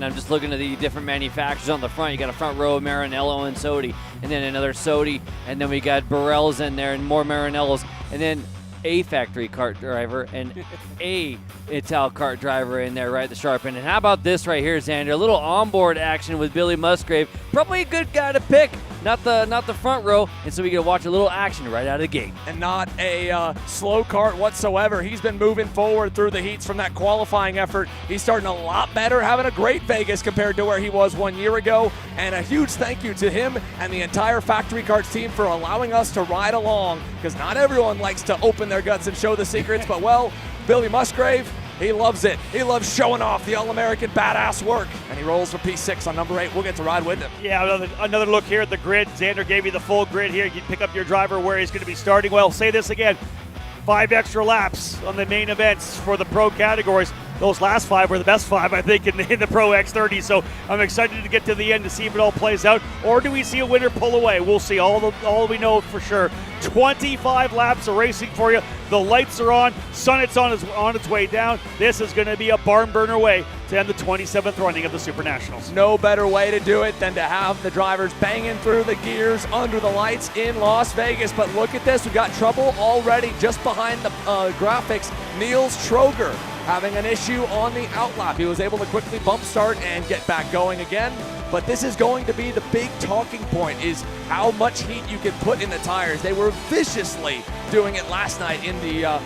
And I'm just looking at the different manufacturers on the front. You got a front row of Maranello and Sodi, and then another Sodi, and then we got Burrell's in there and more Maranellos, and then a factory kart driver and a Ital kart driver in there right at the sharp end. And how about this right here, Xander? A little onboard action with Billy Musgrave. Probably a good guy to pick, not the front row, and so we get to watch a little action right out of the gate. And not a slow kart whatsoever. He's been moving forward through the heats from that qualifying effort. He's starting a lot better, having a great Vegas compared to where he was 1 year ago. And a huge thank you to him and the entire Factory Karts team for allowing us to ride along, because not everyone likes to open their guts and show the secrets, but well, Billy Musgrave, he loves it. He loves showing off the All-American badass work. And he rolls for P6 on number 8. We'll get to ride with him. Yeah, another look here at the grid. Xander gave you the full grid here. You can pick up your driver where he's going to be starting. Well, say this again. 5 extra laps on the main events for the pro categories. Those last 5 were the best 5, I think, in the Pro X30. So I'm excited to get to the end to see if it all plays out. Or do we see a winner pull away? We'll see. All we know for sure. 25 laps of racing for you. The lights are on. It's on its way down. This is going to be a barn burner way to end the 27th running of the SuperNationals. No better way to do it than to have the drivers banging through the gears under the lights in Las Vegas. But look at this. We've got trouble already just behind the graphics. Niels Troger having an issue on the outlap. He was able to quickly bump start and get back going again. But this is going to be the big talking point, is how much heat you can put in the tires. They were viciously doing it last night in the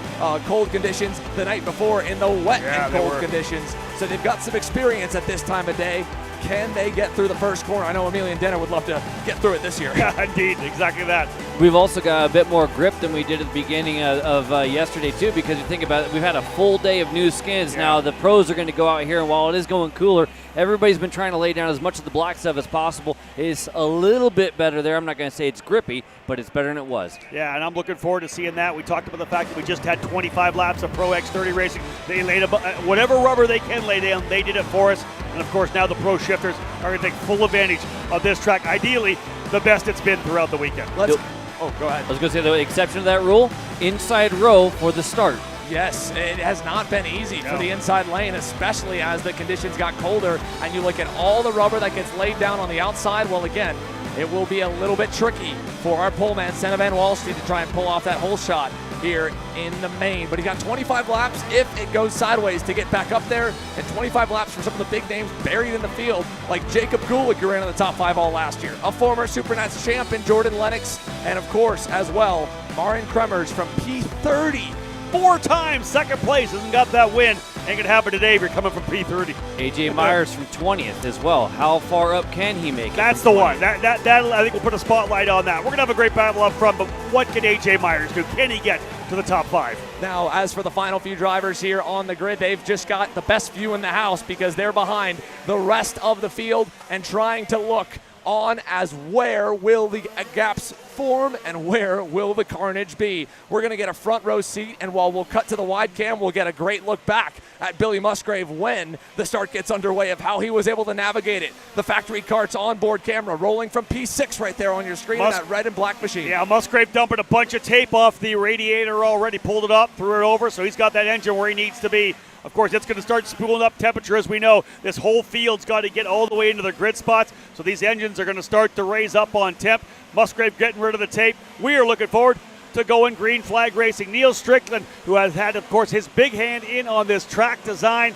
cold conditions, the night before in the wet and cold conditions. So they've got some experience at this time of day. Can they get through the first corner? I know Emilian Denner would love to get through it this year. Yeah, indeed, exactly that. We've also got a bit more grip than we did at the beginning of yesterday, too, because you think about it, we've had a full day of new skins. Now, the pros are going to go out here, and while it is going cooler, everybody's been trying to lay down as much of the black stuff as possible. It's a little bit better there. I'm not going to say it's grippy, but it's better than it was. Yeah, and I'm looking forward to seeing that. We talked about the fact that we just had 25 laps of Pro X30 racing. They laid whatever rubber they can lay down, they did it for us. And, of course, now the pro shifters are going to take full advantage of this track. Ideally, the best it's been throughout the weekend. Go ahead. I was going to say the exception to that rule, inside row for the start. Yes, it has not been easy for the inside lane, especially as the conditions got colder. And you look at all the rubber that gets laid down on the outside. Well, again, it will be a little bit tricky for our pole man, Senna Van Walstein, to try and pull off that whole shot here in the main. But he got 25 laps if it goes sideways to get back up there, and 25 laps for some of the big names buried in the field, like Jacob Gulick, who ran in the top 5 all last year, a former SuperNats champ in Jordan Lennox, and of course, as well, Marin Kremers from P30. 4 times second place, hasn't got that win. Ain't gonna happen today if you're coming from P30. AJ Myers from 20th as well. How far up can he make it? That's the one. That I think we'll put a spotlight on that. We're gonna have a great battle up front, but what can AJ Myers do? Can he get to the top 5? Now, as for the final few drivers here on the grid, they've just got the best view in the house because they're behind the rest of the field and trying to look on as where will the gaps form and where will the carnage be. We're going to get a front row seat, and while we'll cut to the wide cam, we'll get a great look back at Billy Musgrave when the start gets underway of how he was able to navigate it. The Factory Karts onboard camera rolling from P6 right there on your screen in that red and black machine. Yeah, Musgrave dumping a bunch of tape off the radiator already, pulled it up, threw it over, so he's got that engine where he needs to be. Of course, it's going to start spooling up temperature. As we know, this whole field's got to get all the way into their grid spots, so these engines are going to start to raise up on temp. Musgrave getting rid of the tape. We are looking forward to going green flag racing. Neil Strickland, who has had, of course, his big hand in on this track design.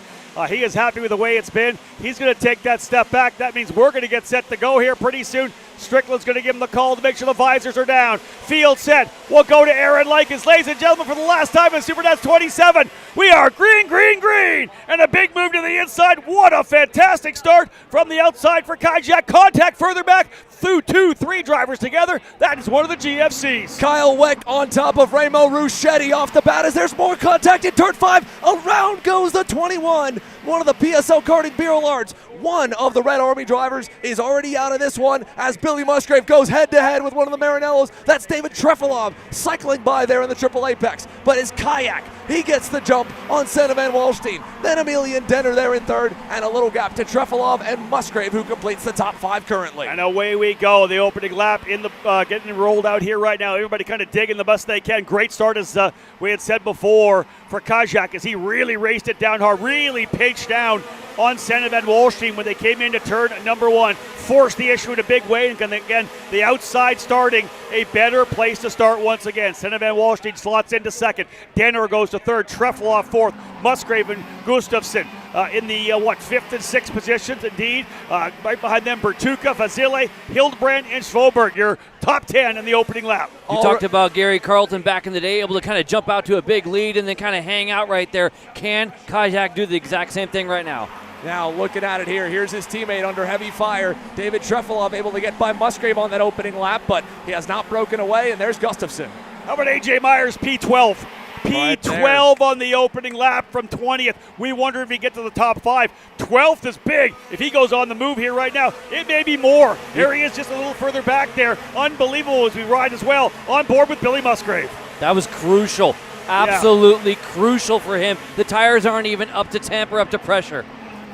He is happy with the way it's been. He's going to take that step back. That means we're going to get set to go here pretty soon. Strickland's going to give him the call to make sure the visors are down. Field set. We'll go to Aaron Likens. Ladies and gentlemen, for the last time in SuperNats 27, we are green, green, green. And a big move to the inside. What a fantastic start from the outside for Kajak. Contact further back through 2-3 drivers together. That is one of the GFCs. Kyle Weck on top of Remo Ruschetti off the bat as there's more contact in turn 5. Around goes the 21. One of the PSL karting Beer Lards. One of the Red Army drivers is already out of this one as Billy Musgrave goes head-to-head with one of the Maranellos. That's David Trefilov cycling by there in the Triple Apex. But his kayak, he gets the jump on Senna Van Walstein. Then Emilian Denner there in third, and a little gap to Trefilov and Musgrave, who completes the top 5 currently. And away we go. The opening lap in the getting rolled out here right now. Everybody kind of digging the best they can. Great start, as we had said before, for Kajak as he really raced it down hard, really pinched down on Senna Van Wolstein when they came into turn number 1. Forced the issue in a big way, and again, the outside starting, a better place to start once again. Senna Van Wolstein slots into second. Denner goes to third. Trefilov fourth. Musgrave and Gustafsson in the 5th and 6th positions, indeed. Right behind them, Bertuca, Vasile, Hildbrand, and Svoberg. Your top 10 in the opening lap. You talked about Gary Carlton back in the day, able to kind of jump out to a big lead and then kind of hang out right there. Can Kajak do the exact same thing right now? Now looking at it here, here's his teammate under heavy fire. David Trefilov able to get by Musgrave on that opening lap, but he has not broken away, and there's Gustafsson. How about AJ Myers, P12? P12 on the opening lap from 20th. We wonder if he gets to the top 5. 12th is big. If he goes on the move here right now, it may be more. There he is just a little further back there. Unbelievable as we ride as well. On board with Billy Musgrave. That was crucial. Absolutely crucial for him. The tires aren't even up to temp or up to pressure.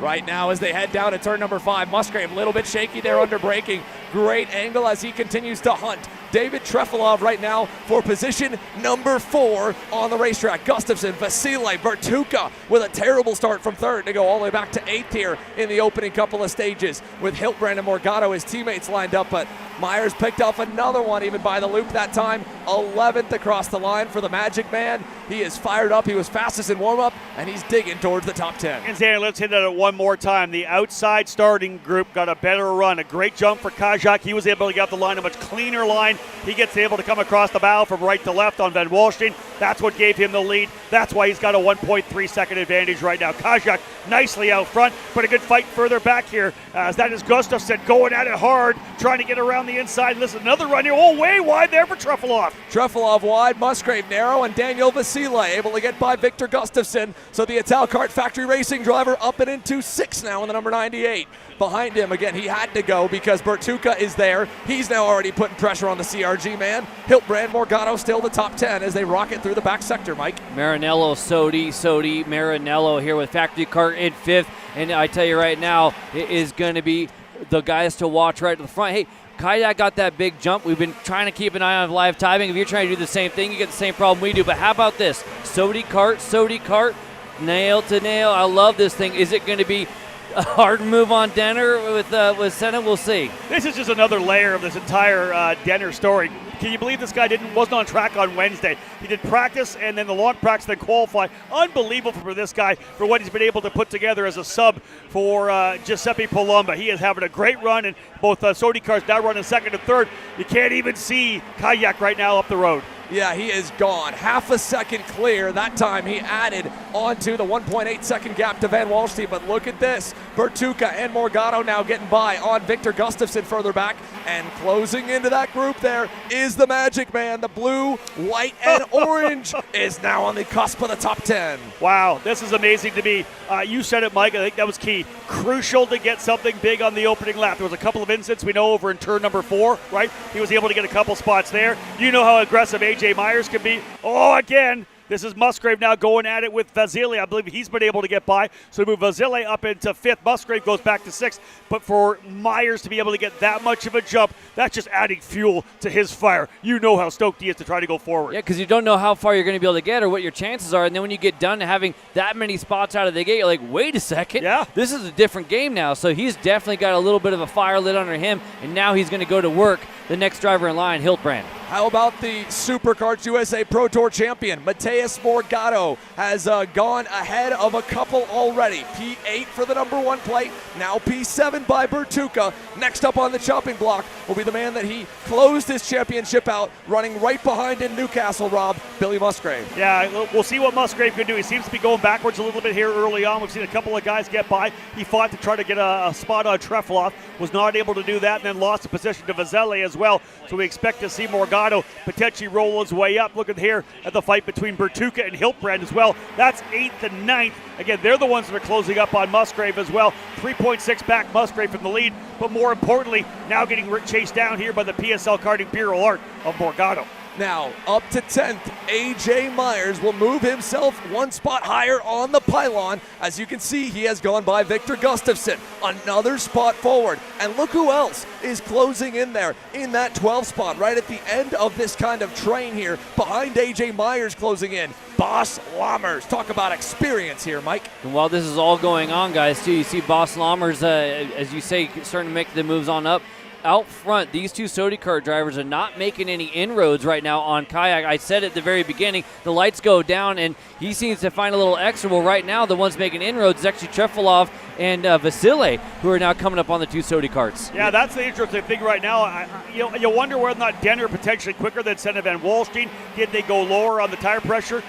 Right now as they head down to turn number 5, Musgrave a little bit shaky there under braking. Great angle as he continues to hunt. David Trefilov right now for position number 4 on the racetrack. Gustafsson, Vasile, Bertuca with a terrible start from 3rd to go all the way back to 8th here in the opening couple of stages with Hildbrand and Morgado, his teammates lined up, but Myers picked off another one even by the loop that time. 11th across the line for the Magic Man. He is fired up. He was fastest in warm-up, and he's digging towards the top 10. And Xander, let's hit it one more time. The outside starting group got a better run. A great jump for Kajak. He was able to get off the line, a much cleaner line. He gets able to come across the bow from right to left on Van Wolstein. That's what gave him the lead. That's why he's got a 1.3 second advantage right now. Kajak nicely out front, but a good fight further back here. As that is Gustafsson going at it hard, trying to get around the inside. Listen, another run here. Oh, way wide there for Trefilov. Trefilov wide, Musgrave narrow, and Daniel Vasile able to get by Victor Gustafsson. So the Ital Kart Factory Racing driver up and into 6th now in the number 98. Behind him, again, he had to go because Bertuca is there. He's now already putting pressure on the CRG man. Hildbrand, Morgado still the top 10 as they rocket through the back sector, Mike. Marinello, Sodi, Marinello here with Factory Kart in 5th. And I tell you right now, it is going to be the guys to watch right to the front. Hey, Kajak got that big jump. We've been trying to keep an eye on live timing. If you're trying to do the same thing, you get the same problem we do. But how about this? Sodi Kart, nail to nail. I love this thing. Is it going to be a hard move on Denner with Senna? We'll see. This is just another layer of this entire Denner story. Can you believe this guy wasn't on track on Wednesday? He did practice and then the long practice, then qualify. Unbelievable for this guy for what he's been able to put together as a sub for Giuseppe Palumba. He is having a great run, and both Sodi Kart's now running 2nd and 3rd. You can't even see Kajak right now up the road. Yeah, he is gone. Half a second clear. That time he added onto the 1.8 second gap to Van Wolstein. But look at this. Bertuca and Morgado now getting by on Victor Gustafsson further back. And closing into that group there is the Magic Man. The blue, white, and orange is now on the cusp of the top 10. Wow, this is amazing to me. You said it, Mike. I think that was key. Crucial to get something big on the opening lap. There was a couple of incidents we know over in turn number 4, right? He was able to get a couple spots there. You know how aggressive AJ Myers can be. Oh, again. This is Musgrave now going at it with Vasile. I believe he's been able to get by. So move Vasile up into 5th. Musgrave goes back to 6th. But for Myers to be able to get that much of a jump, that's just adding fuel to his fire. You know how stoked he is to try to go forward. Yeah, because you don't know how far you're going to be able to get or what your chances are. And then when you get done having that many spots out of the gate, you're like, wait a second. Yeah. This is a different game now. So he's definitely got a little bit of a fire lit under him. And now he's going to go to work. The next driver in line, Hildbrand. How about the SuperKarts USA Pro Tour champion? Mateus Morgado has gone ahead of a couple already. P8 for the number 1 plate, now P7 by Bertuca. Next up on the chopping block will be the man that he closed his championship out, running right behind in Newcastle, Rob, Billy Musgrave. Yeah, we'll see what Musgrave can do. He seems to be going backwards a little bit here early on. We've seen a couple of guys get by. He fought to try to get a spot on Trefilov, was not able to do that, and then lost the position to Vasile as well. So we expect to see Morgado potentially roll his way up. Looking here at the fight between Bertuca and Hildbrand as well. That's 8th and 9th. Again, they're the ones that are closing up on Musgrave as well. 3.6 back Musgrave from the lead, but more importantly, now getting chased down here by the PSL Karting Bureau Art of Morgado. Now, up to 10th, AJ Myers will move himself one spot higher on the pylon. As you can see, he has gone by Victor Gustafson, another spot forward. And look who else is closing in there in that 12th spot, right at the end of this kind of train here, behind AJ Myers closing in. Boss Lammers. Talk about experience here, Mike. And while this is all going on, guys, too, you see Boss Lammers, as you say, starting to make the moves on up. Out front, these two Sody Kart drivers are not making any inroads right now on Kayak. I said at the very beginning, the lights go down, and he seems to find a little extra. Well, right now, the ones making inroads is actually Trefilov and Vasile, who are now coming up on the two Sody Karts. Yeah, that's the interesting thing right now. You wonder whether or not Denner potentially quicker than Senna Van Wallstein. Did they go lower on the tire pressure?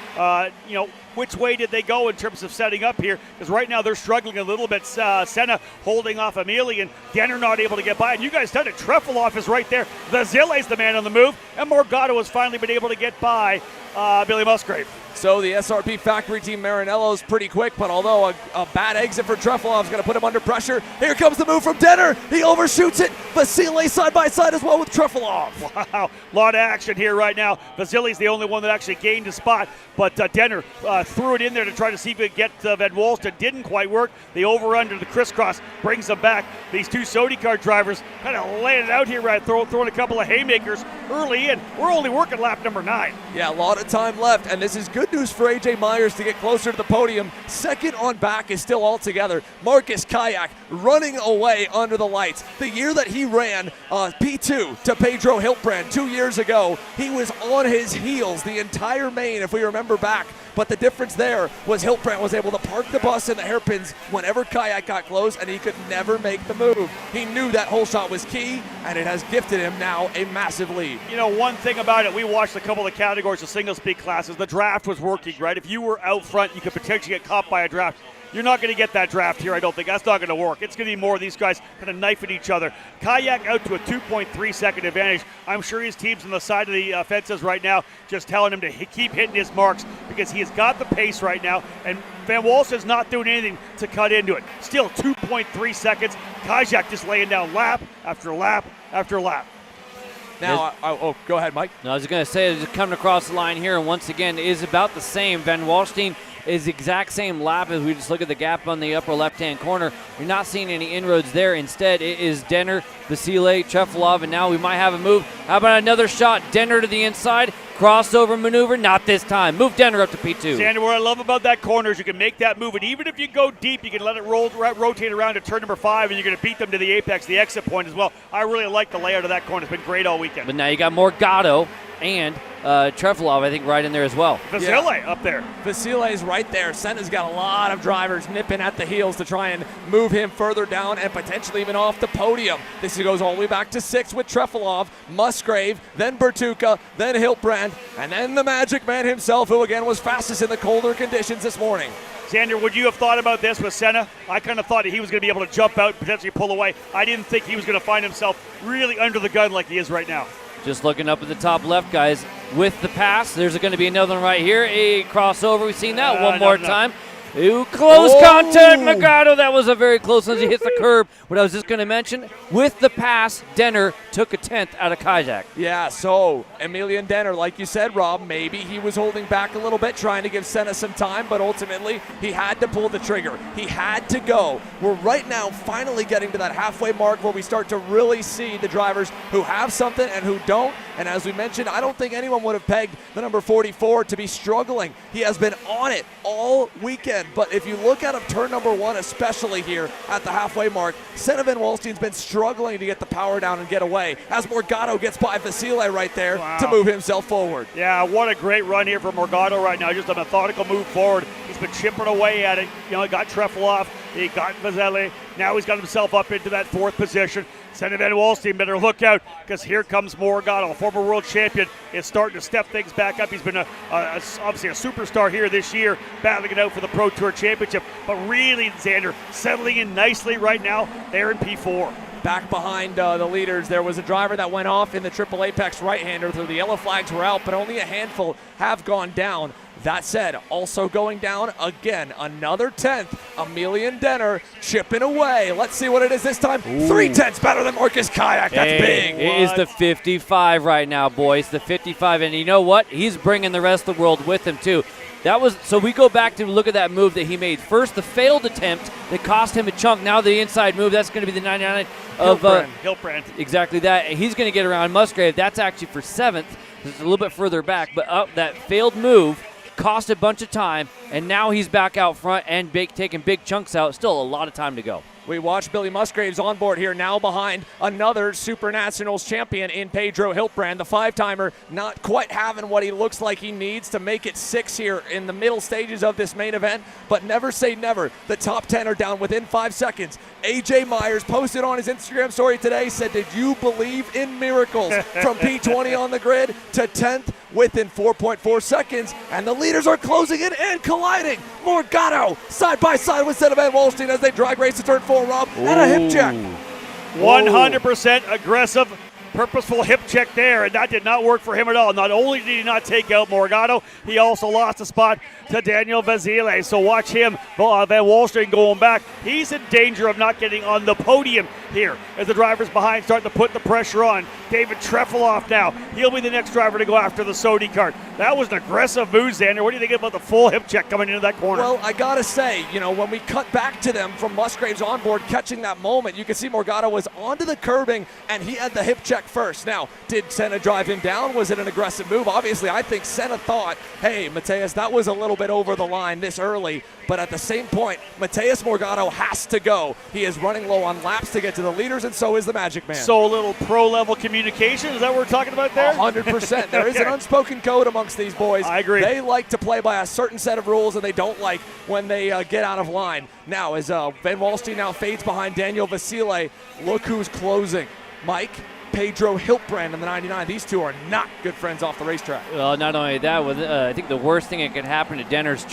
Which way did they go in terms of setting up here? Because right now they're struggling a little bit. Senna holding off Emelian. Denner not able to get by. And you guys said it. Trefilov is right there. Vasile's the man on the move. And Morgado has finally been able to get by Billy Musgrave. So the SRP factory team Maranello's pretty quick, but although a bad exit for Trefilov is going to put him under pressure, here comes the move from Denner. He overshoots it. Vasile side by side as well with Trefilov. Wow, a lot of action here right now. Vasile's the only one that actually gained a spot, but Denner threw it in there to try to see if he could get Van Wallstein. Didn't quite work. The over-under, the crisscross brings them back. These two Sody Kart drivers kind of laying it out here, right, throwing a couple of haymakers early in. We're only working lap number 9. Yeah, a lot of time left, and this is good news for AJ Myers to get closer to the podium. Second on back is still all together. Marcus Kayak running away under the lights. The year that he ran P2 to Pedro Hiltbrand 2 years ago, he was on his heels the entire main, if we remember back. But the difference there was Hiltbrand was able to park the bus in the hairpins whenever Kayak got close, and he could never make the move. He knew that whole shot was key, and it has gifted him now a massive lead. You know, one thing about it, we watched a couple of categories of single speed classes. The draft was working, right? If you were out front, you could potentially get caught by a draft. You're not going to get that draft here, I don't think. That's not going to work. It's going to be more of these guys kind of knifing each other. Kayak out to a 2.3 second advantage. I'm sure his team's on the side of the fences right now, just telling him to keep hitting his marks because he has got the pace right now, and Van Wallstein's not doing anything to cut into it. Still 2.3 seconds. Kayak just laying down lap after lap after lap. Now, go ahead, Mike. No, I was going to say, just coming across the line here, and once again, is about the same. Van Wallstein is the exact same lap as we just look at the gap on the upper left-hand corner. You're not seeing any inroads there. Instead, it is Denner, Vasile, Trefilov, and now we might have a move. How about another shot? Denner to the inside. Crossover maneuver, not this time. Move Denner up to P2. Xander, what I love about that corner is you can make that move, and even if you go deep, you can let it rotate around to turn number 5, and you're going to beat them to the apex, the exit point as well. I really like the layout of that corner. It's been great all weekend. But now you got Morgado and Trefilov, I think, right in there as well. Vasile up there. Vasile's right there. Senna's got a lot of drivers nipping at the heels to try and move him further down and potentially even off the podium. This goes all the way back to 6 with Trefilov, Musgrave, then Bertuca, then Hiltbrand, and then the Magic Man himself, who again was fastest in the colder conditions this morning. Xander, would you have thought about this with Senna? I kind of thought he was going to be able to jump out, potentially pull away. I didn't think he was going to find himself really under the gun like he is right now. Just looking up at the top left, guys, with the pass. There's going to be another one right here. A crossover. We've seen that one more time. Ooh, close contact, Morgado. That was a very close one as he hits the curb. What I was just going to mention, with the pass, Denner took a 10th out of Kayak. Yeah, so Emelian Denner, like you said, Rob, maybe he was holding back a little bit, trying to give Senna some time, but ultimately he had to pull the trigger. He had to go. We're right now finally getting to that halfway mark where we start to really see the drivers who have something and who don't. And as we mentioned, I don't think anyone would have pegged the number 44 to be struggling. He has been on it all weekend. But if you look at him, turn number 1, especially here at the halfway mark, Senna Van Wallstein's been struggling to get the power down and get away as Morgado gets by Vasile right there to move himself forward. Yeah, what a great run here for Morgado right now. Just a methodical move forward. He's been chipping away at it. You know, he got Trefilov, he got Vasile. Now he's got himself up into that 4th position. Senna Van Wallstein better look out because here comes Morgado, a former world champion, is starting to step things back up. He's been obviously a superstar here this year, battling it out for the Pro Tour Championship. But really, Xander, settling in nicely right now there in P4. Back behind the leaders, there was a driver that went off in the Triple Apex right-hander. The yellow flags were out, but only a handful have gone down. That said, also going down again, another 10th, Emilian Denner chipping away. Let's see what it is this time. 3/10 better than Marcus Kayak. That's big. It is the 55 right now, boys. The 55, and you know what? He's bringing the rest of the world with him too. So we go back to look at that move that he made. First, the failed attempt that cost him a chunk. Now the inside move, that's going to be the 99 of Hiltbrand. Exactly that. He's going to get around Musgrave. That's actually for 7th. It's a little bit further back, but that failed move cost a bunch of time, and now he's back out front and taking big chunks out. Still a lot of time to go. We watch Billy Musgraves on board here, now behind another SuperNationals champion in Pedro Hiltbrand. The 5-timer not quite having what he looks like he needs to make it 6 here in the middle stages of this main event, but never say never. The top 10 are down within 5 seconds. AJ Myers posted on his Instagram story today, said, did you believe in miracles? From P20 on the grid to 10th within 4.4 seconds, and the leaders are closing in and colliding. Morgado side by side with Van Wallstein as they drag race to turn 4, Rob, and a hip check. 100% aggressive, purposeful hip check there, and that did not work for him at all. Not only did he not take out Morgado, he also lost a spot to Daniel Vasile. So watch him, Van Wallstein going back. He's in danger of not getting on the podium here as the drivers behind start to put the pressure on. David Trefilov now, he'll be the next driver to go after the Sodi Kart. That was an aggressive move, Xander. What do you think about the full hip check coming into that corner? Well, I gotta say, when we cut back to them from Musgraves on board catching that moment, you can see Morgado was onto the curbing and he had the hip check first. Now, did Senna drive him down? Was it an aggressive move? Obviously, I think Senna thought, hey, Mateus, that was a little bit over the line this early, but at the same point, Mateus Morgado has to go. He is running low on laps to get to the leaders, and so is the Magic Man. So a little pro-level communication, is that what we're talking about there? 100%. There is an unspoken code amongst these boys. I agree. They like to play by a certain set of rules, and they don't like when they get out of line. Now, as Van Wallstein now fades behind Daniel Vasile, look who's closing. Mike, Pedro Hiltbrand in the 99. These two are not good friends off the racetrack. Well, not only that, I think the worst thing that could happen to Denner's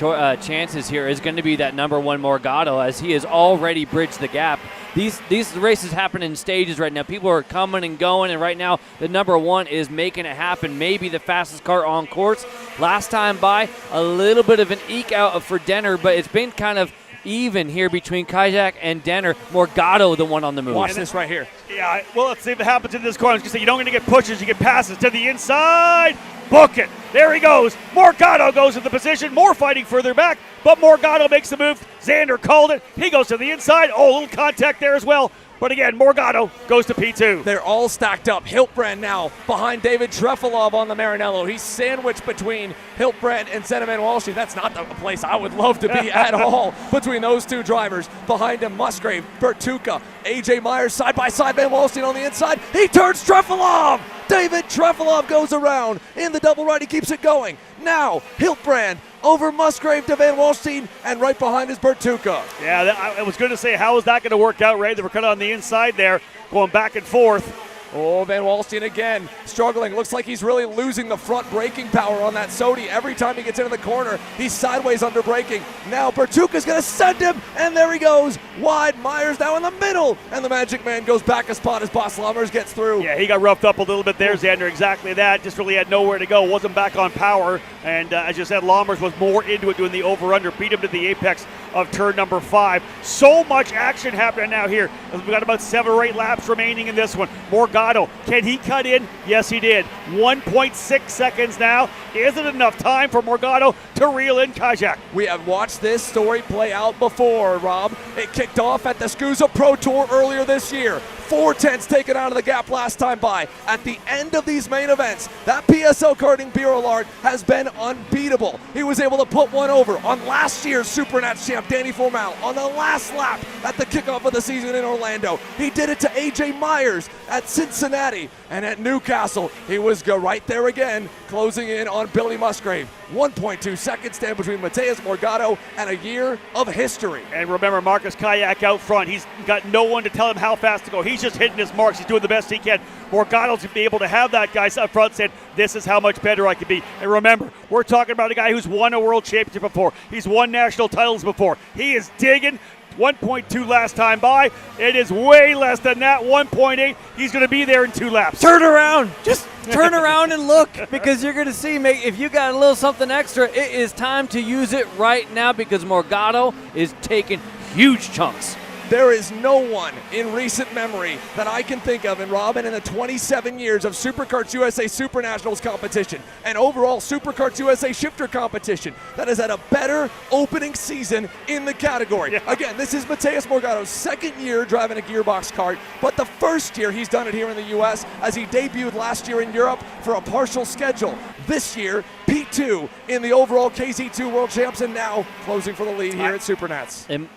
chances here is going to be that number 1 Morgado, as he has already bridged the gap. These races happen in stages right now. People are coming and going, and right now the number 1 is making it happen. Maybe the fastest car on course. Last time by, a little bit of an eke out for Denner, but it's been kind of even here between Kajak and Denner. Morgado the one on the move. Watch this right here. Yeah, well, let's see if it happens in this corner. I was going to say, you don't going to get pushes, you get passes to the inside. Book it. There he goes. Morgado goes in the position. More fighting further back, but Morgado makes the move. Xander called it. He goes to the inside. Oh, a little contact there as well. But again, Morgado goes to P2. They're all stacked up. Hiltbrand now behind David Trefilov on the Maranello. He's sandwiched between Hiltbrand and Van Wallstein. That's not the place I would love to be at all between those two drivers. Behind him, Musgrave, Bertuca, AJ Myers side by side. Van Wallstein on the inside. He turns Trefilov. David Trefilov goes around in the double right. He keeps it going. Now, Hiltbrand over Musgrave to Van Wallstein, and right behind is Bertuca. Yeah, I was going to say, how is that going to work out, Ray? They were kind of on the inside there, going back and forth. Oh, Van Wallstein again, struggling. Looks like he's really losing the front braking power on that Sodi. Every time he gets into the corner, he's sideways under braking. Now Bertuca's going to send him, and there he goes. Wide, Myers now in the middle, and the Magic Man goes back a spot as Bas Lammers gets through. Yeah, he got roughed up a little bit there, Xander. Exactly that. Just really had nowhere to go. Wasn't back on power, and as you said, Lammers was more into it, doing the over-under. Beat him to the apex of turn number 5. So much action happening now here. We've got about 7 or 8 laps remaining in this one. Morgado, can he cut in? Yes, he did. 1.6 seconds now. Isn't enough time for Morgado to reel in Kajak. We have watched this story play out before, Rob. It kicked off at the SKUSA Pro Tour earlier this year. 4/10 taken out of the gap last time by. At the end of these main events, that PSL Karting Bureau Lard has been unbeatable. He was able to put one over on last year's SuperNats champ, Danny Formal, on the last lap at the kickoff of the season in Orlando. He did it to AJ Myers at Cincinnati, and at Newcastle, he was right there again, closing in on Billy Musgrave. 1.2 seconds stand between Mateus Morgado and a year of history. And remember, Marcus Kayak out front. He's got no one to tell him how fast to go. He's just hitting his marks. He's doing the best he can. Morgado's to be able to have that guy up front saying, this is how much better I can be. And remember, we're talking about a guy who's won a world championship before. He's won national titles before. He is digging 1.2 last time by. It is way less than that, 1.8. He's going to be there in 2 laps. Turn around. Just turn around and look, because you're going to see, if you got a little something extra, it is time to use it right now, because Morgado is taking huge chunks. There is no one in recent memory that I can think of, and Robin, in the 27 years of SuperKarts USA SuperNationals competition and overall SuperKarts USA shifter competition, that has had a better opening season in the category. Yeah. Again, this is Mateus Morgado's second year driving a gearbox kart, but the first year he's done it here in the U.S. as he debuted last year in Europe for a partial schedule. This year, P2 in the overall KZ2 World Champs, and now closing for the lead here at SuperNats. And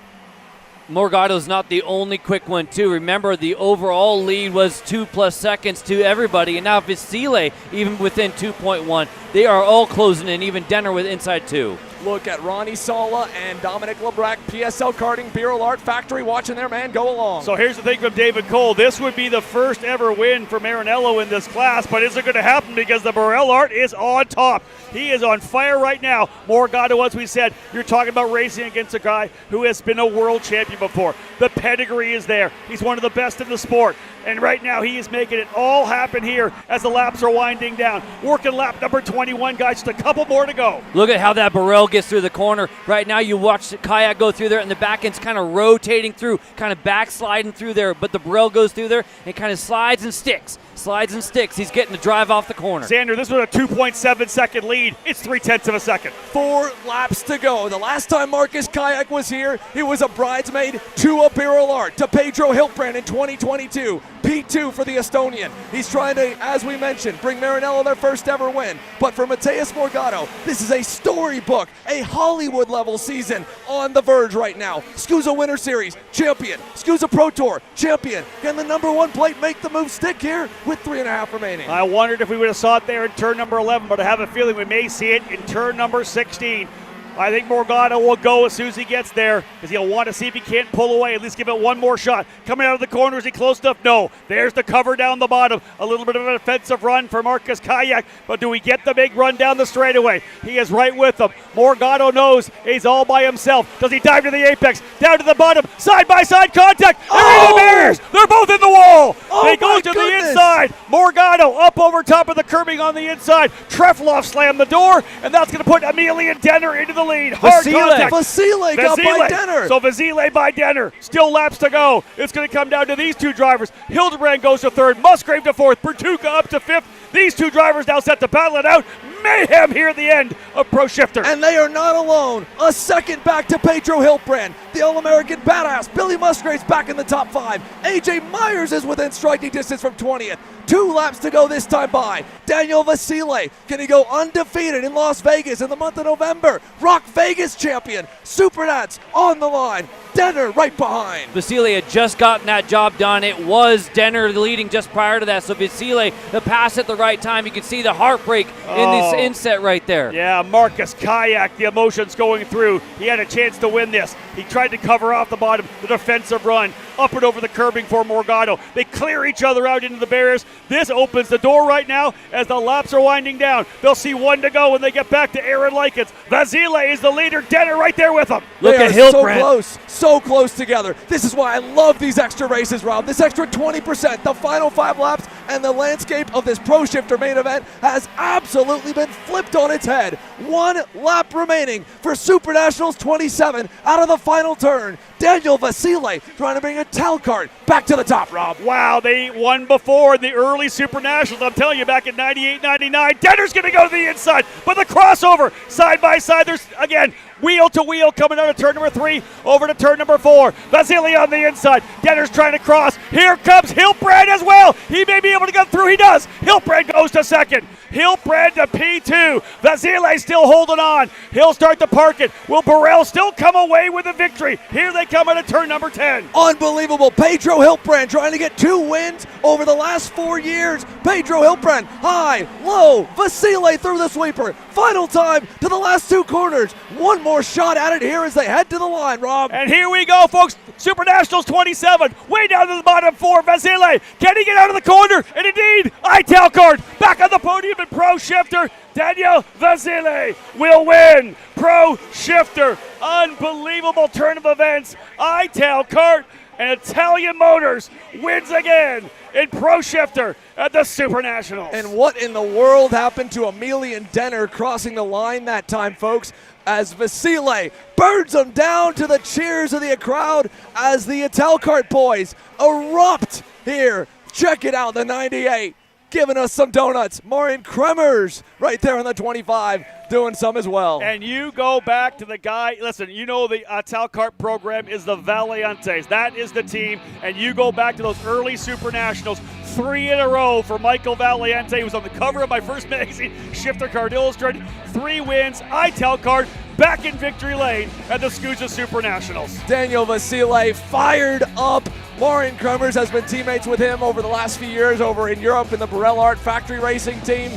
Morgado's not the only quick one, too. Remember, the overall lead was 2+ seconds to everybody, and now Vasile even within 2.1. They are all closing in, even Denner with inside 2. Look at Ronnie Sala and Dominic Lebrac, PSL Karting, Beryl Art Factory, watching their man go along. So here's the thing from David Cole. This would be the first ever win for Marinello in this class, but is it going to happen because the Beryl Art is on top? He is on fire right now. Morgado, as we said, you're talking about racing against a guy who has been a world champion before. The pedigree is there. He's one of the best in the sport. And right now he is making it all happen here as the laps are winding down. Working lap number 21, guys. Just a couple more to go. Look at how that Burrell gets through the corner. Right now you watch the kayak go through there, and the back end's kind of rotating through, kind of backsliding through there. But the Burrell goes through there and kind of slides and sticks. Slides and sticks. He's getting the drive off the corner. Xander, this was a 2.7 second lead. It's 0.3 of a second. 4 laps to go. The last time Marcus Kayak was here, he was a bridesmaid to a Beryl Art, to Pedro Hiltbrand in 2022. P2 for the Estonian. He's trying to, as we mentioned, bring Marinello their first ever win. But for Mateus Morgado, this is a storybook, a Hollywood level season on the verge right now. SKUSA Winter Series champion, SKUSA Pro Tour champion. Can the #1 plate make the move stick here with 3.5 remaining? I wondered if we would have saw it there in turn number 11, but I have a feeling we may see it in turn number 16. I think Morgado will go as soon as he gets there, because he'll want to see if he can't pull away, at least give it one more shot. Coming out of the corner, is he close enough? No. There's the cover down the bottom. A little bit of an offensive run for Marcus Kayak, but do we get the big run down the straightaway? He is right with them. Morgado knows he's all by himself. Does he dive to the apex? Down to the bottom. Side-by-side contact. And the Bears! They're both in the wall. They go to the inside. Morgado up over top of the curbing on the inside. Trefloff slammed the door, and that's going to put Emilian Denner into the lead. Hard contact. Vasile got by Denner. So Vasile by Denner. Still laps to go. It's going to come down to these two drivers. Hildebrand goes to third. Musgrave to fourth. Bertuca up to fifth. These two drivers now set to battle it out. Mayhem here at the end of Pro Shifter. And they are not alone. A second back to Pedro Hiltbrand. The All-American badass Billy Musgrave's back in the top 5. AJ Myers is within striking distance from 20th. 2 laps to go this time by. Daniel Vasile, can he go undefeated in Las Vegas in the month of November? Rock Vegas champion. SuperNats on the line. Denner right behind. Vasile had just gotten that job done. It was Denner leading just prior to that. So Vasile, the pass at the right time. You can see the heartbreak in this inset right there. Yeah, Marcus Kayak, the emotions going through. He had a chance to win this. He tried to cover off the bottom, the defensive run, up and over the curbing for Morgado. They clear each other out into the barriers. This opens the door right now as the laps are winding down. They'll see 1 to go when they get back to Aaron Likens. Vasile is the leader. Denner right there with him. Look at Hiltbrand. So close together. This is why I love these extra races, Rob. This extra 20%, the final 5 laps, and the landscape of this Pro Shifter main event has absolutely been flipped on its head. 1 lap remaining for SuperNationals 27 out of the final turn. Daniel Vasile trying to bring a Tal Kart back to the top, Rob. Wow, they won before in the early SuperNationals. I'm telling you, back in 98, 99, Denner's going to go to the inside, but the crossover side by side, there's, again, wheel to wheel coming out of turn number 3 over to turn number 4. Vasile on the inside. Denner's trying to cross. Here comes Hiltbrand as well. He may be able to get through. He does. Hiltbrand goes to second. Hiltbrand to P2. Vasile still holding on. He'll start to park it. Will Burrell still come away with a victory? Here they come out of turn number 10. Unbelievable. Pedro Hiltbrand trying to get 2 wins over the last 4 years. Pedro Hiltbrand, high, low. Vasile through the sweeper. Final time to the last 2 corners. One more shot at it here as they head to the line, Rob. And here we go, folks. SuperNationals 27, way down to the bottom 4. Vasile, can he get out of the corner? And indeed, Tal Kart back on the podium in Pro Shifter. Daniel Vasile will win Pro Shifter unbelievable turn of events. Ital Kart and Italian Motors wins again in Pro Shifter at the SuperNationals. And what in the world happened to Emilian Denner crossing the line that time, folks, as Vasile burns him down to the cheers of the crowd as the Ital Kart boys erupt here. Check it out, the 98 giving us some donuts. Maureen Kremers right there on the 25 doing some as well. And you go back to the guy, listen, you know the Ital Kart program is the Valiantes. That is the team. And you go back to those early SuperNationals, 3 in a row for Michael Valiente. He was on the cover of my first magazine, Shifter Kart Illustrated. 3 wins. Ital Kart back in victory lane at the SKUSA SuperNationals. Daniel Vasile fired up. Maureen Kremers has been teammates with him over the last few years over in Europe in the Burrell Art Factory Racing team.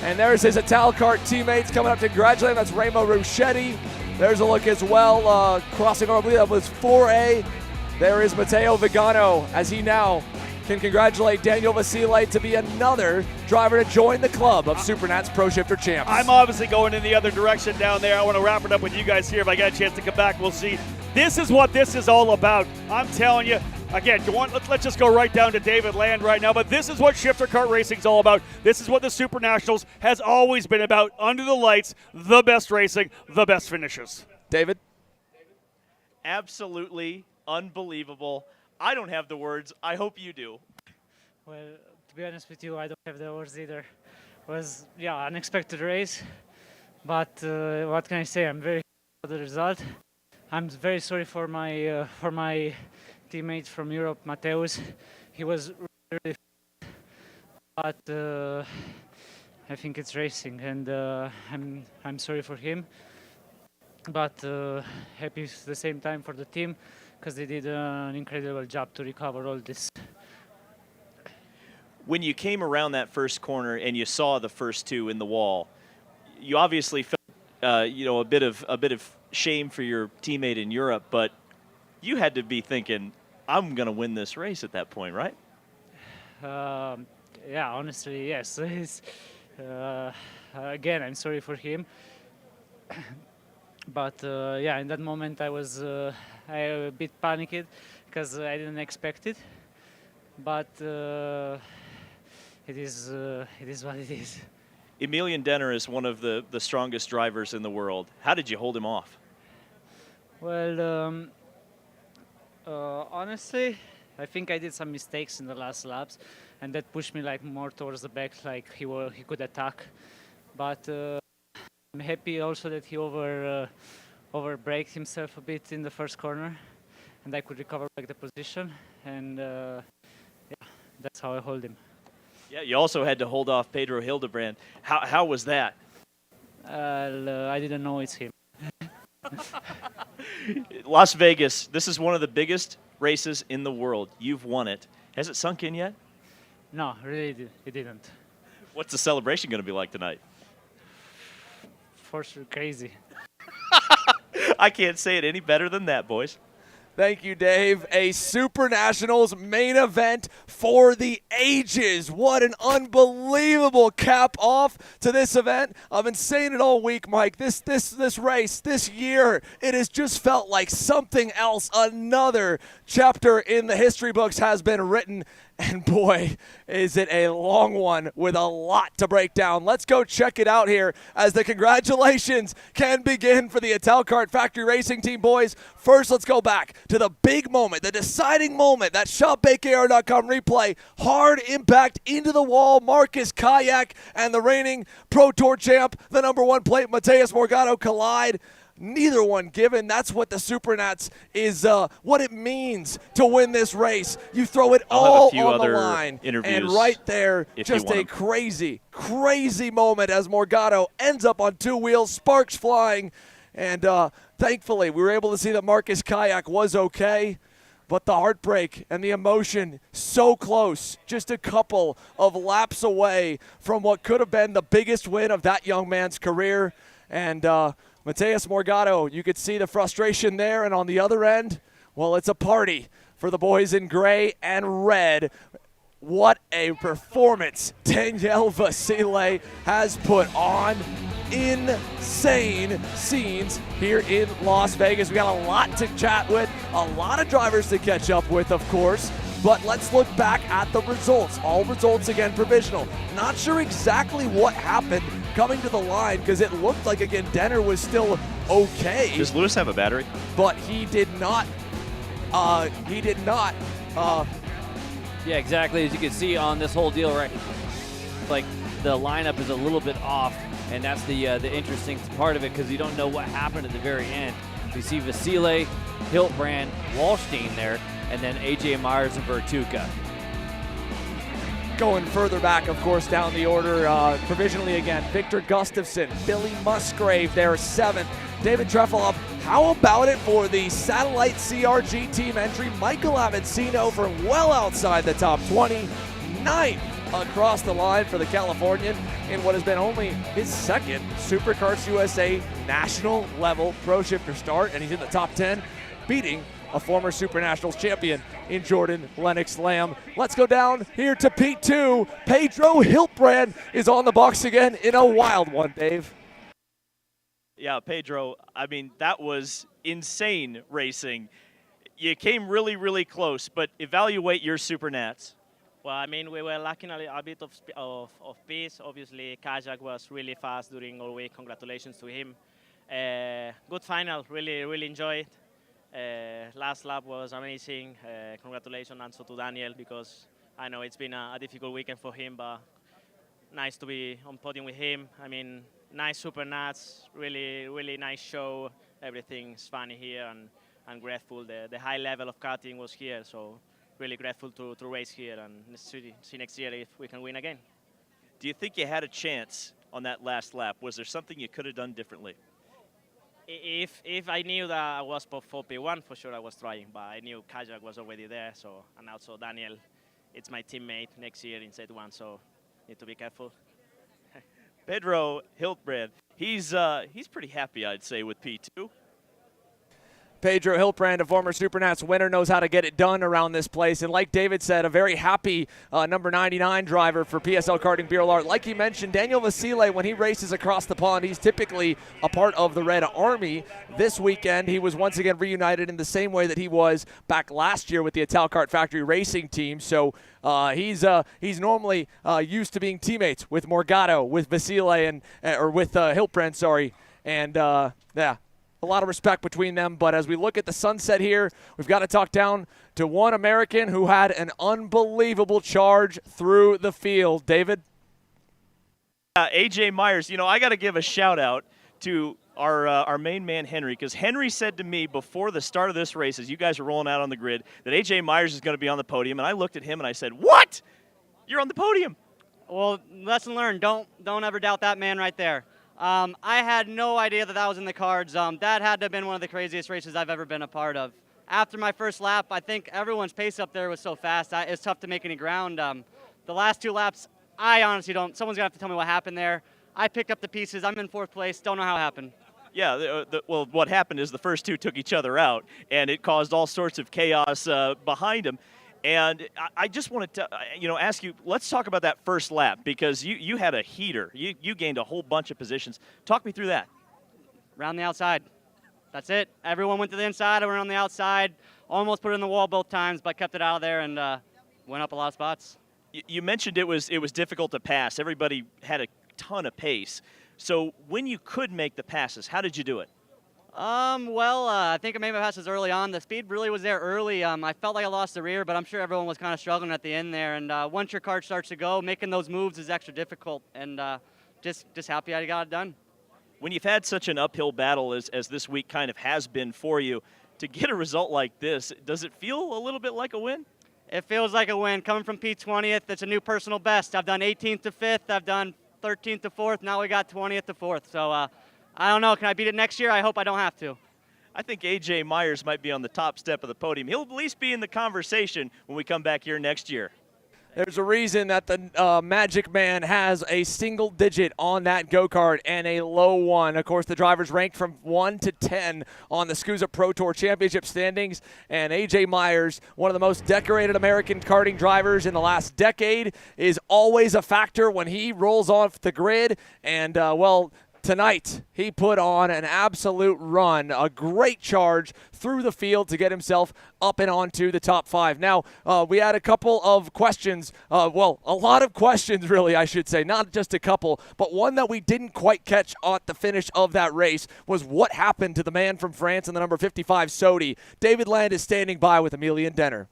And there's his Ital Kart teammates coming up to congratulate him. That's Remo Ruschetti. There's a look as well, crossing over, I believe that was 4A. There is Matteo Vigano as he now can congratulate Daniel Vasile to be another driver to join the club of SuperNats Pro Shifter champs. I'm obviously going in the other direction down there. I want to wrap it up with you guys here. If I get a chance to come back, we'll see. This is what this is all about. I'm telling you. Again, let's just go right down to David Land right now, but this is what Shifter Kart Racing is all about. This is what the SuperNationals has always been about. Under the lights, the best racing, the best finishes. David? Absolutely unbelievable. I don't have the words. I hope you do. Well, to be honest with you, I don't have the words either. It was, unexpected race, but what can I say? I'm very happy with the result. I'm very sorry for my teammate from Europe, Mateus. He was really but I think it's racing, and I'm sorry for him, but happy at the same time for the team because they did an incredible job to recover all this. When you came around that first corner and you saw the first 2 in the wall, you obviously felt a bit of shame for your teammate in Europe, but you had to be thinking, I'm going to win this race at that point, right? Yeah, honestly, yes. Again, I'm sorry for him. But in that moment I was a bit panicked because I didn't expect it. But it is what it is. Emilian Denner is one of the strongest drivers in the world. How did you hold him off? Well, honestly, I think I did some mistakes in the last laps, and that pushed me more towards the back, like he could attack. But I'm happy also that he overbraked himself a bit in the first corner, and I could recover back the position, and that's how I hold him. Yeah, you also had to hold off Pedro Hildebrand. How was that? I didn't know it's him. Las Vegas, this is one of the biggest races in the world. You've won it. Has it sunk in yet? No, really, it didn't. What's the celebration going to be like tonight? For sure, crazy. I can't say it any better than that, boys. Thank you, Dave. A SuperNationals main event for the ages. What an unbelievable cap off to this event. I've been saying it all week, Mike. This race, this year, it has just felt like something else. Another chapter in the history books has been written. And boy, is it a long one with a lot to break down. Let's go check it out here as the congratulations can begin for the Ital Kart Factory Racing Team, boys. First, let's go back to the big moment, the deciding moment, that ShopBakeAR.com replay. Hard impact into the wall. Marcus Kayak and the reigning Pro Tour champ, the #1 plate, Mateus Morgado, collide. Neither one given. That's what the SuperNats is, what it means to win this race. You throw it all on the line. And right there, just a crazy, crazy moment as Morgado ends up on 2 wheels, sparks flying. And thankfully, we were able to see that Marcus Kayak was okay. But the heartbreak and the emotion so close, just a couple of laps away from what could have been the biggest win of that young man's career. And Mateus Morgado, you could see the frustration there, and on the other end, well, it's a party for the boys in gray and red. What a performance Daniel Vasile has put on. Insane scenes here in Las Vegas. We got a lot to chat with, a lot of drivers to catch up with, of course. But let's look back at the results. All results, again, provisional. Not sure exactly what happened coming to the line because it looked like, again, Denner was still okay. Does Lewis have a battery? But he did not. Yeah, exactly. As you can see on this whole deal, right? Like the lineup is a little bit off, and that's the interesting part of it because you don't know what happened at the very end. You see Vasile, Hiltbrand, Wallstein there, and then AJ Myers and Vertuka. Going further back, of course, down the order, provisionally again, Victor Gustafson, Billy Musgrave there, 7th. David Trefilov, how about it for the Satellite CRG team entry? Michael Avancino from well outside the top 20, 9th across the line for the Californian in what has been only his second SuperKarts USA national level pro shifter start, and he's in the top 10, beating a former SuperNationals champion in Jordan Lennox Lamb. Let's go down here to P2. Pedro Hiltbrand is on the box again in a wild one, Dave. Yeah, Pedro, I mean, that was insane racing. You came really, really close, but evaluate your SuperNats. Well, I mean, we were lacking a bit of pace. Obviously, Kajak was really fast during all week. Congratulations to him. Good final, really enjoyed it. Last lap was amazing. Congratulations also to Daniel because I know it's been a difficult weekend for him, but nice to be on podium with him. I mean, nice SuperNats, really nice show. Everything's funny here and grateful. The high level of karting was here, so really grateful to race here and see next year if we can win again. Do you think you had a chance on that last lap? Was there something you could have done differently? If I knew that I was for P1, for sure I was trying, but I knew Kajak was already there, so, and also Daniel, it's my teammate next year in Set 1, so need to be careful. Pedro Hiltbrand, he's pretty happy, I'd say, with P2. Pedro Hiltbrand, a former SuperNats winner, knows how to get it done around this place. And like David said, a very happy number 99 driver for PSL Karting Bureau Art. Like he mentioned, Daniel Vasile, when he races across the pond, he's typically a part of the Red Army. This weekend, he was once again reunited in the same way that he was back last year with the Ital Kart Factory Racing team. So he's normally used to being teammates with Morgado, with Vasile, or with Hiltbrand, sorry. And yeah. A lot of respect between them, but as we look at the sunset here, we've got to talk down to one American who had an unbelievable charge through the field. David? AJ Myers, you know, I got to give a shout out to our main man, Henry, because Henry said to me before the start of this race, as you guys are rolling out on the grid, that AJ Myers is going to be on the podium, and I looked at him and I said, what? You're on the podium. Well, lesson learned. Don't ever doubt that man right there. I had no idea that was in the cards. That had to have been one of the craziest races I've ever been a part of. After my first lap, I think everyone's pace up there was so fast, it's tough to make any ground. The last 2 laps, I honestly don't. Someone's going to have to tell me what happened there. I picked up the pieces. I'm in 4th place. Don't know how it happened. Yeah, well, what happened is the first 2 took each other out, and it caused all sorts of chaos behind them. And I just wanted to, ask you, let's talk about that first lap because you had a heater. You gained a whole bunch of positions. Talk me through that. Round the outside. That's it. Everyone went to the inside. I went on the outside. Almost put it in the wall both times, but kept it out of there and went up a lot of spots. You mentioned it was difficult to pass. Everybody had a ton of pace. So when you could make the passes, how did you do it? I think I made my passes early on. The speed really was there early. I felt like I lost the rear, but I'm sure everyone was kind of struggling at the end there. And once your kart starts to go, making those moves is extra difficult. And just happy I got it done. When you've had such an uphill battle as this week kind of has been for you, to get a result like this, does it feel a little bit like a win? It feels like a win. Coming from P20th, it's a new personal best. I've done 18th to 5th. I've done 13th to 4th. Now we got 20th to 4th. So, I don't know. Can I beat it next year? I hope I don't have to. I think AJ Myers might be on the top step of the podium. He'll at least be in the conversation when we come back here next year. There's a reason that the Magic Man has a single digit on that go-kart and a low 1. Of course, the drivers ranked from 1 to 10 on the SKUSA Pro Tour Championship standings. And A.J. Myers, one of the most decorated American karting drivers in the last decade, is always a factor when he rolls off the grid. And, well, tonight, he put on an absolute run, a great charge through the field to get himself up and onto the top 5. Now, we had a couple of questions, well, a lot of questions really, I should say, not just a couple, but one that we didn't quite catch at the finish of that race was what happened to the man from France in the number 55 Sodi. David Land is standing by with Emilian Denner.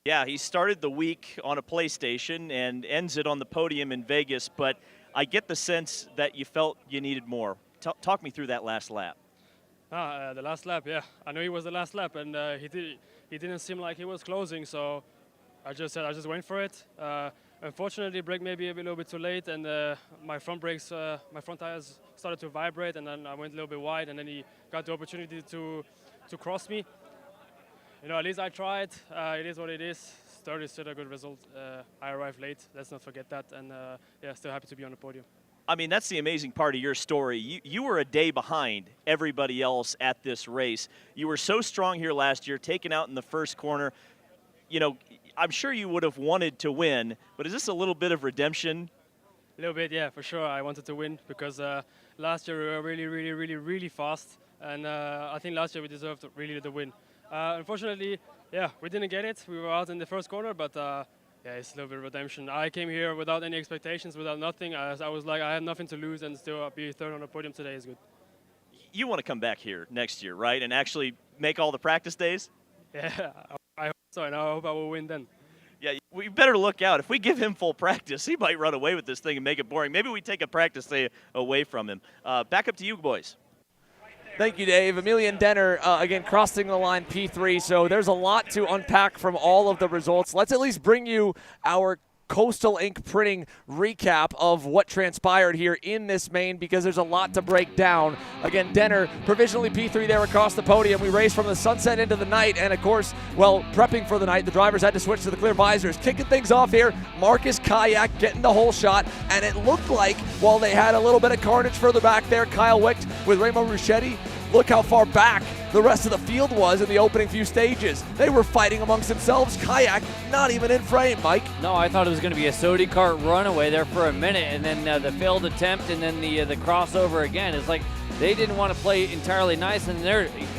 Yeah, he started the week on a PlayStation and ends it on the podium in Vegas, but I get the sense that you felt you needed more. Talk me through that last lap. The last lap, yeah. I knew he was the last lap, and he didn't seem like he was closing, so I just went for it. Unfortunately, brake maybe a little bit too late, and my front tires started to vibrate, and then I went a little bit wide, and then he got the opportunity to cross me. You know, at least I tried. It is what it is. Third is still a good result. I arrived late. Let's not forget that. And yeah, still happy to be on the podium. I mean, that's the amazing part of your story. You were a day behind everybody else at this race. You were so strong here last year, taken out in the first corner. You know, I'm sure you would have wanted to win, but is this a little bit of redemption? A little bit, yeah, for sure. I wanted to win because last year we were really fast. And I think last year we deserved really the win. Unfortunately, yeah, we didn't get it. We were out in the first corner, but yeah, it's a little bit of redemption. I came here without any expectations, without nothing. I was like, I had nothing to lose, and still be third on the podium today is good. You want to come back here next year, right, and actually make all the practice days? Yeah, I hope so, and I hope I will win then. Yeah, we better look out. If we give him full practice, he might run away with this thing and make it boring. Maybe we take a practice day away from him. Back up to you, boys. Thank you, Dave. Emilian Denner, again, crossing the line P3. So there's a lot to unpack from all of the results. Let's at least bring you our Coastal Ink printing recap of what transpired here in this main because there's a lot to break down. Again, Denner provisionally P3 there across the podium. We raced from the sunset into the night, and of course, well, prepping for the night, the drivers had to switch to the clear visors. Kicking things off here, Marcus Kayak getting the whole shot, and it looked like while they had a little bit of carnage further back there, Kyle Wicht with Remo Ruschetti, look how far back the rest of the field was in the opening few stages. They were fighting amongst themselves. Kayak not even in frame, Mike. No, I thought it was going to be a Sodi Kart runaway there for a minute, and then the failed attempt, and then the crossover again. It's like they didn't want to play entirely nice, and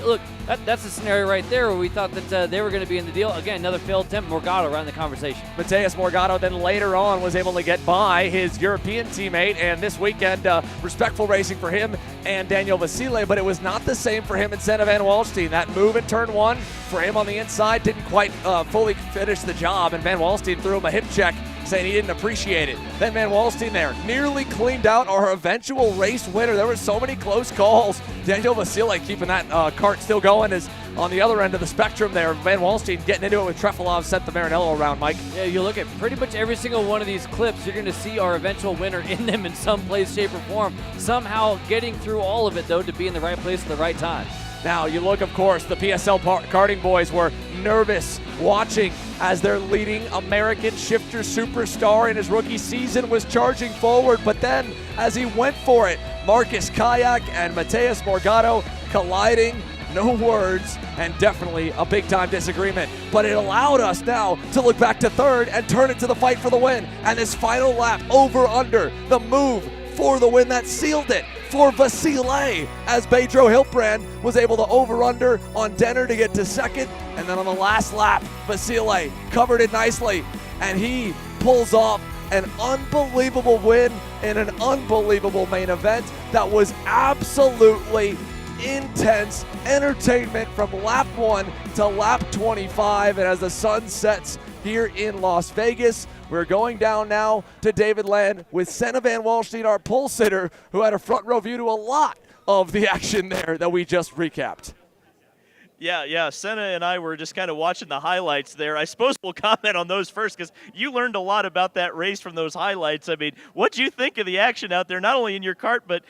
look, that's a scenario right there where we thought that they were going to be in the deal. Again, another failed attempt. Morgado around the conversation. Mateus Morgado then later on was able to get by his European teammate, and this weekend, respectful racing for him and Daniel Vasile, but it was not the same for him and Senna Van Wallstein. That move in turn one for him on the inside didn't quite fully finish the job, and Van Wallstein threw him a hip check saying he didn't appreciate it. Then Van Wallstein there nearly cleaned out our eventual race winner. There were so many close calls. Daniel Vasile keeping that cart still going is on the other end of the spectrum there. Van Wallstein getting into it with Trefilov sent the Maranello around, Mike. Yeah, you look at pretty much every single one of these clips, you're going to see our eventual winner in them in some place, shape, or form. Somehow getting through all of it, though, to be in the right place at the right time. Now, you look, of course, the PSL karting boys were nervous watching as their leading American shifter superstar in his rookie season was charging forward. But then, as he went for it, Marcus Kayak and Mateus Morgado colliding. No words, and definitely a big-time disagreement. But it allowed us now to look back to third and turn it to the fight for the win. And this final lap, over-under, the move for the win that sealed it for Vasile, as Pedro Hiltbrand was able to over-under on Denner to get to second. And then on the last lap, Vasile covered it nicely, and he pulls off an unbelievable win in an unbelievable main event that was absolutely intense entertainment from lap 1 to lap 25. And as the sun sets here in Las Vegas, we're going down now to David Land with Senna Van Wallstein, our pole sitter, who had a front row view to a lot of the action there that we just recapped. Yeah, Senna and I were just kind of watching the highlights there. I suppose we'll comment on those first because you learned a lot about that race from those highlights. I mean, what do you think of the action out there, not only in your kart, but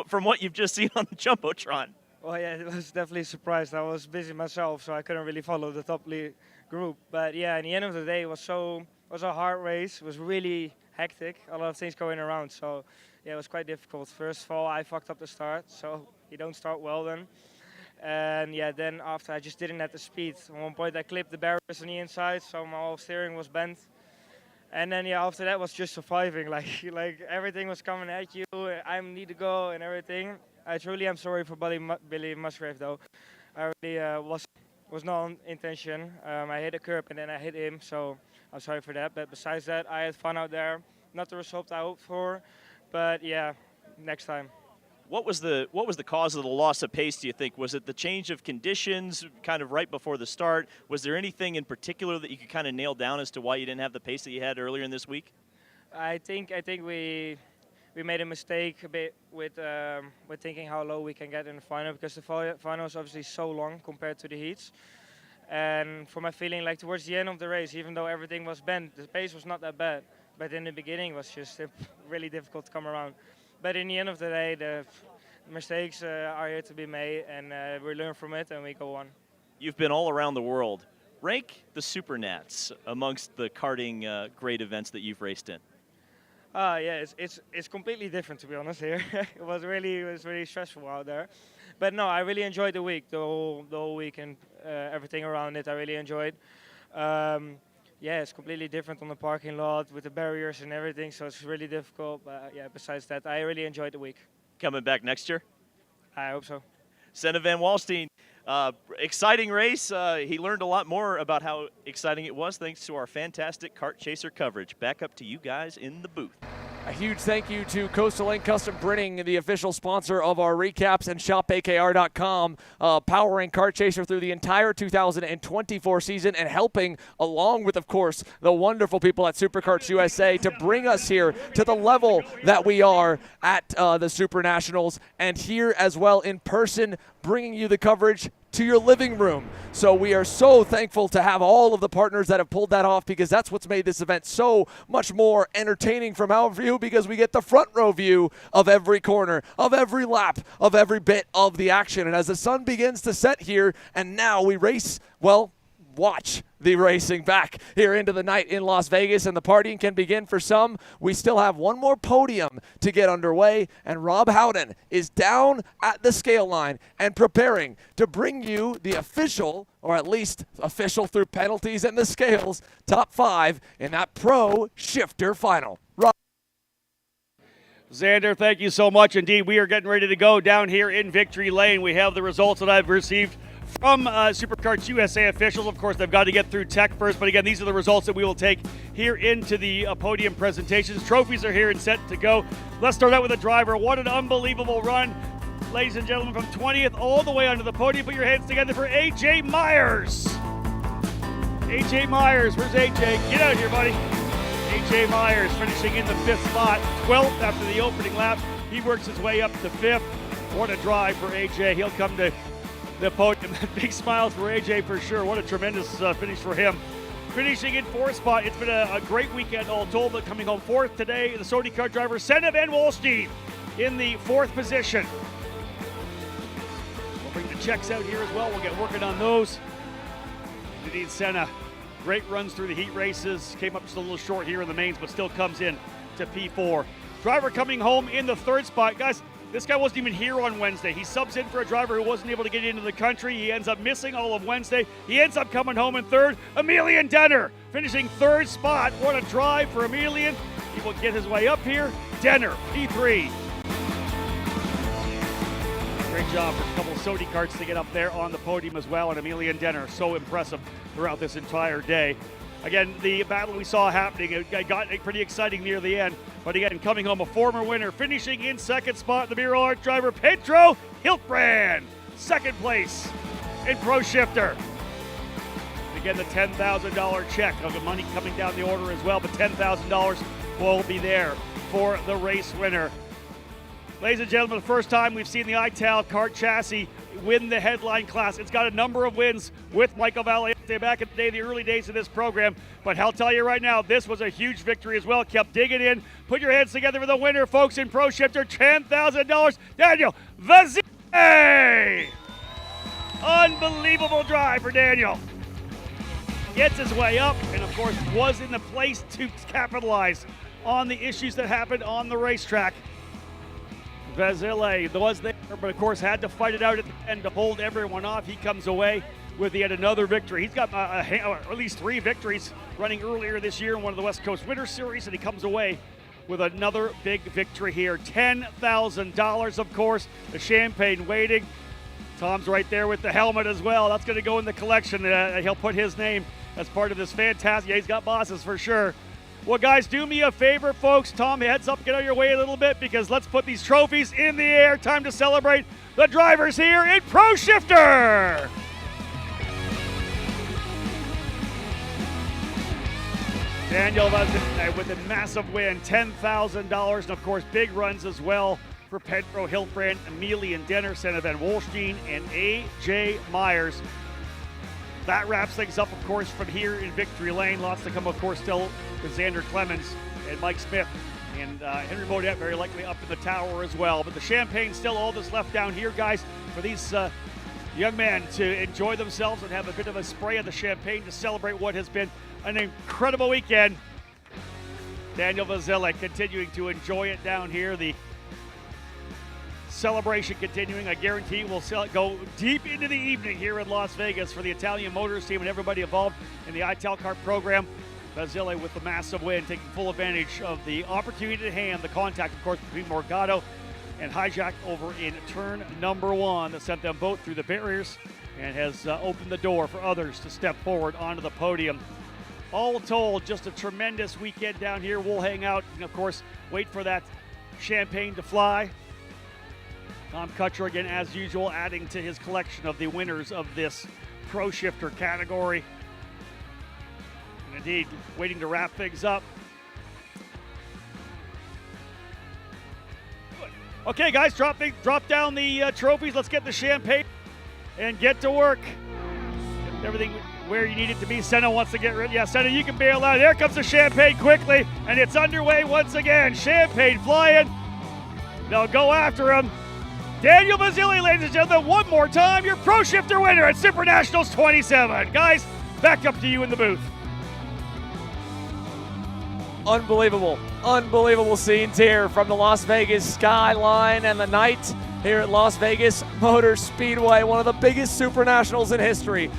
from what you've just seen on the Jumbotron? Well, yeah, it was definitely a surprise. I was busy myself, so I couldn't really follow the top group. But yeah, in the end of the day, it was a hard race. It was really hectic, a lot of things going around. So yeah, it was quite difficult. First of all, I fucked up the start, so you don't start well then. And yeah, then after I just didn't have the speed. At one point I clipped the barriers on the inside, so my whole steering was bent. And then yeah, after that was just surviving. Like everything was coming at you. I need to go and everything. I truly am sorry for Billy Musgrave though. I really was not on intention. I hit a curb and then I hit him, so I'm sorry for that. But besides that, I had fun out there. Not the result I hoped for, but yeah, next time. What was the cause of the loss of pace, do you think? Was it the change of conditions kind of right before the start? Was there anything in particular that you could kind of nail down as to why you didn't have the pace that you had earlier in this week? I think we made a mistake a bit with thinking how low we can get in the final, because the final is obviously so long compared to the heats. And for my feeling, like towards the end of the race, even though everything was bent, the pace was not that bad. But in the beginning, it was just really difficult to come around. But in the end of the day, the mistakes are here to be made, and we learn from it and we go on. You've been all around the world. Rank the SuperNats amongst the karting great events that you've raced in. Yeah, it's completely different, to be honest. Here, it was really stressful out there, but no, I really enjoyed the week, the whole week, and everything around it. I really enjoyed. Yeah, it's completely different on the parking lot with the barriers and everything, so it's really difficult. But yeah, besides that, I really enjoyed the week. Coming back next year? I hope so. Senna Van Walsteen, exciting race. He learned a lot more about how exciting it was thanks to our fantastic Kart Chaser coverage. Back up to you guys in the booth. A huge thank you to Coastal Link Custom Printing, the official sponsor of our recaps, and ShopAKR.com, powering Kart Chaser through the entire 2024 season and helping, along with, of course, the wonderful people at SuperKarts USA, to bring us here to the level that we are at the SuperNationals, and here as well in person, bringing you the coverage to your living room. So we are so thankful to have all of the partners that have pulled that off, because that's what's made this event so much more entertaining from our view, because we get the front row view of every corner, of every lap, of every bit of the action. And as the sun begins to set here, and now we race, well, watch the racing back here into the night in Las Vegas, and the partying can begin for some. We still have one more podium to get underway, and Rob Howden is down at the scale line and preparing to bring you the official, or at least official through penalties and the scales, top 5 in that Pro Shifter final. Rob. Xander, thank you so much indeed. We are getting ready to go down here in Victory Lane. We have the results that I've received from SuperKarts USA officials. Of course, they've got to get through tech first, but again, these are the results that we will take here into the podium presentations. Trophies are here and set to go. Let's start out with the driver. What an unbelievable run, ladies and gentlemen, from 20th all the way onto the podium. Put your hands together for AJ Myers. AJ Myers, where's AJ? Get out here, buddy. AJ Myers finishing in the 5th spot, 12th after the opening lap. He works his way up to 5th. What a drive for AJ. He'll come to the podium. Big smiles for AJ for sure. What a tremendous finish for him. Finishing in 4th spot. It's been a great weekend all told, but coming home 4th today, the Sony Kart driver Senna Van Walsteen in the 4th position. We'll bring the checks out here as well. We'll get working on those. Indeed, Senna, great runs through the heat races. Came up just a little short here in the mains, but still comes in to P4. Driver coming home in the 3rd spot. Guys, this guy wasn't even here on Wednesday. He subs in for a driver who wasn't able to get into the country. He ends up missing all of Wednesday. He ends up coming home in 3rd. Emilian Denner finishing 3rd spot. What a drive for Emilian. He will get his way up here. Denner, P3. Great job for a couple of Sony karts to get up there on the podium as well. And Emilian Denner, so impressive throughout this entire day. Again, the battle we saw happening, it got pretty exciting near the end. But again, coming home a former winner, finishing in 2nd spot, the Mural Art driver, Pedro Hiltbrand. 2nd place in Pro Shifter. Again, the $10,000 check of the money coming down the order as well, but $10,000 will be there for the race winner. Ladies and gentlemen, the first time we've seen the ITAL Kart chassis win the headline class. It's got a number of wins with Michael Valiente back in the day, the early days of this program. But I'll tell you right now, this was a huge victory as well. Kept digging in. Put your hands together for the winner, folks, in Pro Shifter, $10,000. Daniel Vazile! Unbelievable drive for Daniel. gets his way up, and of course was in the place to capitalize on the issues that happened on the racetrack. Vasile was there, but of course had to fight it out at the end to hold everyone off. He comes away with yet another victory. He's got at least 3 victories running earlier this year in one of the West Coast Winter Series, and he comes away with another big victory here. $10,000, of course, the champagne waiting. Tom's right there with the helmet as well. That's going to go in the collection. He'll put his name as part of this fantastic. Yeah, he's got bosses for sure. Well, guys, do me a favor, folks. Tom, heads up, get out of your way a little bit, because let's put these trophies in the air. Time to celebrate the drivers here in Pro Shifter. Daniel with a massive win, $10,000, and of course, big runs as well for Pedro Hiltbrand, Emilian Dennerson, Van Wolstein, and A.J. Myers. That wraps things up, of course, from here in Victory Lane. Lots to come, of course, still with Xander Clemens and Mike Smith, and Henry Modette very likely up in the tower as well. But the champagne still all that's left down here, guys, for these young men to enjoy themselves and have a bit of a spray of the champagne to celebrate what has been an incredible weekend. Daniel Vasile continuing to enjoy it down here. The celebration continuing. I guarantee we'll go deep into the evening here in Las Vegas for the Italian Motors team and everybody involved in the Kart program. Vasile with the massive win, taking full advantage of the opportunity at hand. The contact, of course, between Morgado and Hijack over in turn number 1 that sent them both through the barriers and has opened the door for others to step forward onto the podium. All told, just a tremendous weekend down here. We'll hang out and, of course, wait for that champagne to fly. Tom Kutcher, again, as usual, adding to his collection of the winners of this Pro Shifter category. And indeed, waiting to wrap things up. Okay, guys, drop down the trophies. Let's get the champagne and get to work. Get everything where you need it to be. Senna wants to get rid. Yeah, Senna, you can bail out. There comes the champagne quickly, and it's underway once again. Champagne flying. They'll go after him. Daniel Vasile, ladies and gentlemen, one more time, your Pro Shifter winner at SuperNationals 27. Guys, back up to you in the booth. Unbelievable scenes here from the Las Vegas skyline and the night here at Las Vegas Motor Speedway, one of the biggest SuperNationals in history.